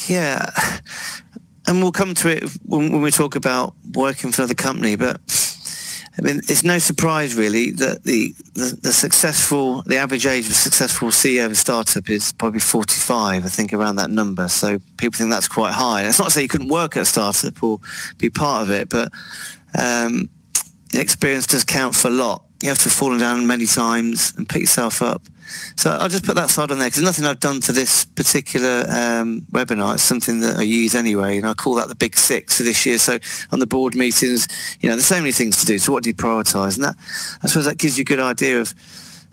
Yeah, and we'll come to it when we talk about working for another company, but I mean, it's no surprise really that the average age of a successful CEO of a startup is probably 45, I think, around that number. So people think that's quite high. And it's not to say you couldn't work at a startup or be part of it, but experience does count for a lot. You have to have fallen down many times and pick yourself up. So I'll just put that side on there, because nothing I've done to this particular webinar. It's something that I use anyway, and I call that the big six for this year. So on the board meetings, there's so many things to do. So what do you prioritise? And that, I suppose that gives you a good idea of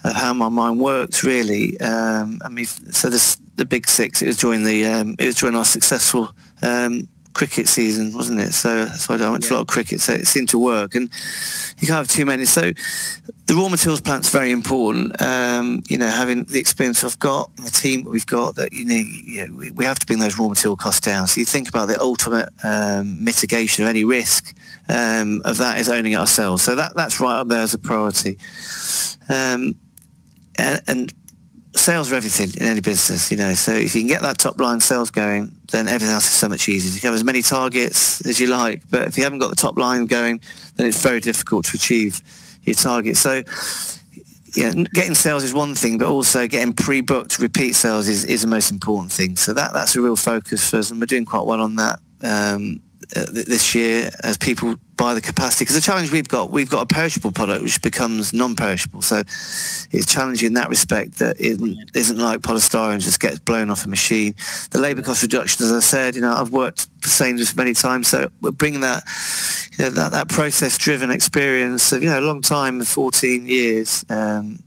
how my mind works, really. I mean, so the big six, it was during our successful cricket season, wasn't it? So that's why I went to a lot of cricket, so it seemed to work. And you can't have too many. So the raw materials plant's very important. Having the experience I've got, the team that we've got, that we have to bring those raw material costs down. So you think about the ultimate mitigation of any risk of that is owning it ourselves. So that's right up there as a priority. And sales are everything in any business, so if you can get that top line sales going, then everything else is so much easier. You can have as many targets as you like, but if you haven't got the top line going, then it's very difficult to achieve your target. So getting sales is one thing, but also getting pre-booked repeat sales is the most important thing. So that's a real focus for us, and we're doing quite well on that this year as people buy the capacity. Because the challenge we've got a perishable product which becomes non-perishable, so it's challenging in that respect. That isn't like polystyrene, just gets blown off a machine. The labour cost reduction, as I said, I've worked for Sainsbury's many times, so we're bringing that that process-driven experience of a long time, 14 years, to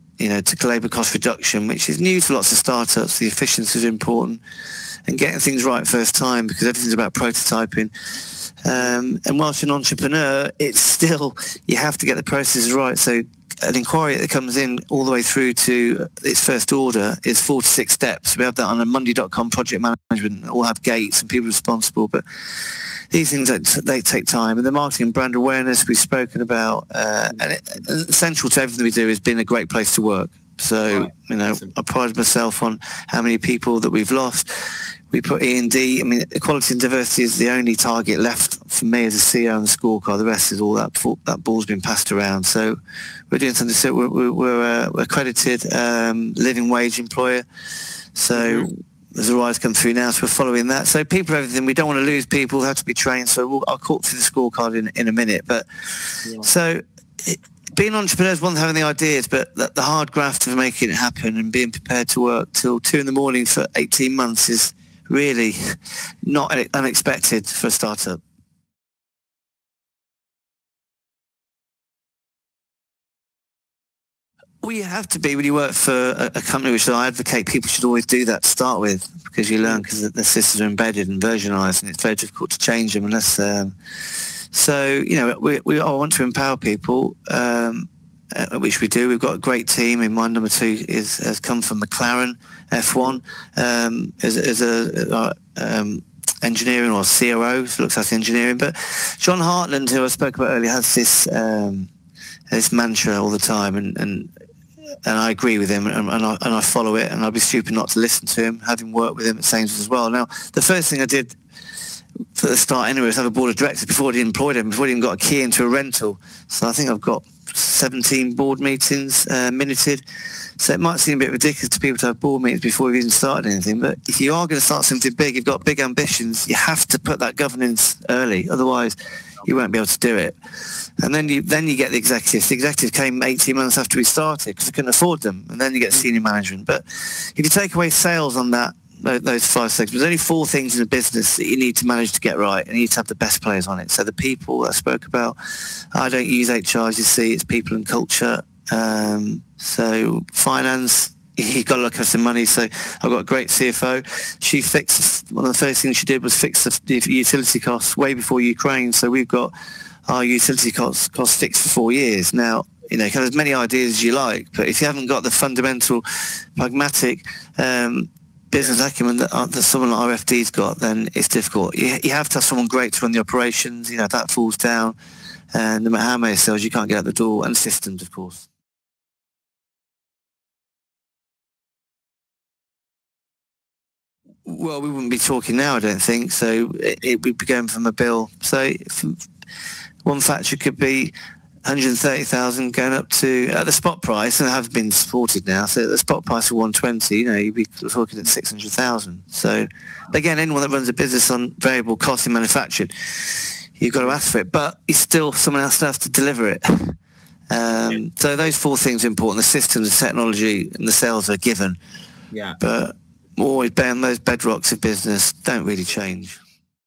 labour cost reduction, which is new to lots of startups. The efficiency is important, and getting things right first time, because everything's about prototyping. And whilst you're an entrepreneur, it's still, you have to get the processes right. So an inquiry that comes in all the way through to its first order is 4 to 6 steps. We have that on a Monday.com project management, all have gates and people responsible, but these things, they take time. And the marketing and brand awareness we've spoken about, and essential to everything we do is being a great place to work. So, I pride myself on how many people that we've lost. We put E&D, equality and diversity is the only target left for me as a CEO on the scorecard. The rest is all that ball's been passed around. So we're doing something. So we're accredited living wage employer. So there's a rise come through now, so we're following that. So people, everything, we don't want to lose people, have to be trained. So I'll talk through the scorecard in a minute. But so being an entrepreneur is one thing, having the ideas, but the hard graft of making it happen and being prepared to work till 2 a.m. for 18 months is really not unexpected for a startup. Well, you have to be when you work for a company, which I advocate people should always do that to start with, because you learn, because the systems are embedded and versionized, and it's very difficult to change them unless... So, we all want to empower people, which we do. We've got a great team. In my number 2 has come from McLaren F1 as a engineering or COO, so looks after engineering. But John Hartland, who I spoke about earlier, has this mantra all the time, and I agree with him, and I follow it, and I'd be stupid not to listen to him, having worked with him at Sainsbury's as well. Now, the first thing I did for the start anyway was have a board of directors before he employed him, before he even got a key into a rental. So I think I've got 17 board meetings minuted. So it might seem a bit ridiculous to people to have board meetings before we've even started anything, but if you are going to start something big, you've got big ambitions, you have to put that governance early, otherwise you won't be able to do it. And then you get the executives. The executives came 18 months after we started because we couldn't afford them, and then you get senior management. But if you take away sales on those 5 segments, there's only 4 things in a business that you need to manage to get right, and you need to have the best players on it. So the people I spoke about, I don't use HR, as you see, it's people and culture. So finance, you've got to look after money. So I've got a great CFO. She fixed, one of the first things she did was fix the utility costs way before Ukraine. So we've got our utility costs fixed for 4 years. Now, kind of as many ideas as you like, but if you haven't got the fundamental, pragmatic business acumen that someone like RFD's got, then it's difficult. You have to have someone great to run the operations. If that falls down, no matter how many sales, you can't get out the door, and systems, of course. Well, we wouldn't be talking now, I don't think. So it would be going from a bill. So one factory could be 130,000 going up to, at the spot price, and it have been supported now, so at the spot price of 120, you'd be talking at 600,000. So again, anyone that runs a business on variable cost in manufacturing, you've got to ask for it, but it's still someone else has to deliver it. So those four things are important: the systems, the technology, and the sales are given. Yeah. But always bearing those bedrocks of business don't really change.